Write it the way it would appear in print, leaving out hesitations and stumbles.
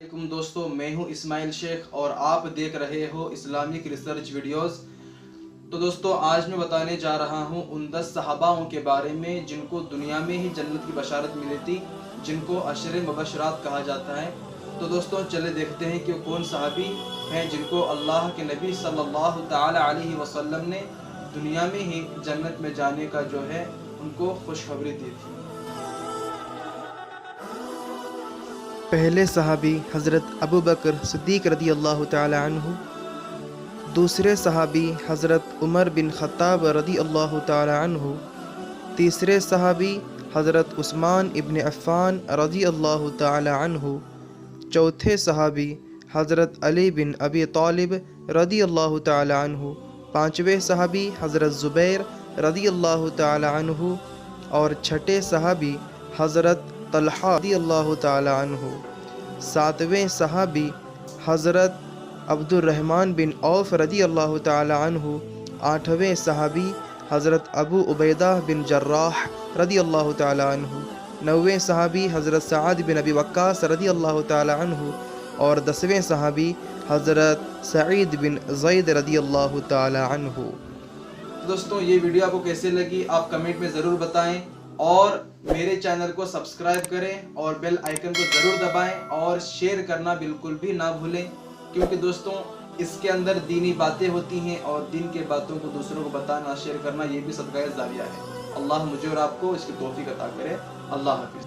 वालेकुम दोस्तों, मैं हूं इस्माइल शेख और आप देख रहे हो इस्लामिक रिसर्च वीडियोस। तो दोस्तों, आज मैं बताने जा रहा हूं उन 10 सहाबाओं के बारे में जिनको दुनिया में ही जन्नत की बशारत मिली थी, जिनको अशरे मुबशरात कहा जाता है। तो दोस्तों, चले देखते हैं कि कौन सहाबी हैं जिनको अल्लाह के नबी सल्लल्लाहु ताला अलैहि वसल्लम ने दुनिया में ही जन्नत में जाने का जो है उनको खुशखबरी दी थी। पहले सहाबी हज़रत अबू बकर सिद्दीक़ रदी अल्लाह ताला अन्हु, दूसरे सहाबी हज़रत उमर बिन ख़त्ताब रदी अल्लाह ताला अन्हु, तीसरे सहाबी हज़रत उस्मान इब्न अफ़्फ़ान रदी अल्लाह ताला अन्हु, चौथे सहाबी हज़रत अली बिन अबी तालिब रदी अल्लाह ताला अन्हु, पाँचवें सहाबी हज़रत ज़ुबैर रदी अल्लाह ताला अन्हु और छठे सहाबी हज़रत तलहा रदी अल्लाह ताला अन्हु, सातवें सहाबी हज़रत अब्दुर्रहमान बिन औफ रदी अल्लाह ताला अन्हु, आठवें सहाबी हज़रत अबू उबैदा बिन जर्राह रदी अल्लाह ताला अन्हु, नौवें सहाबी हज़रत सअद बिन अबी वक्कास रदी अल्लाह ताला अन्हु और 10वें सहाबी हज़रत सईद बिन ज़ैद रदी अल्लाह ताला अन्हु। तो दोस्तों, ये वीडियो आपको कैसे लगी आप कमेंट में ज़रूर बताएं और मेरे चैनल को सब्सक्राइब करें और बेल आइकन को ज़रूर दबाएं और शेयर करना बिल्कुल भी ना भूलें, क्योंकि दोस्तों इसके अंदर दीनी बातें होती हैं और दीन के बातों को दूसरों को बताना, शेयर करना, ये भी सदका जारिया है। अल्लाह मुझे और आपको इसकी तौफीक अता करे। अल्लाह हाफिज़।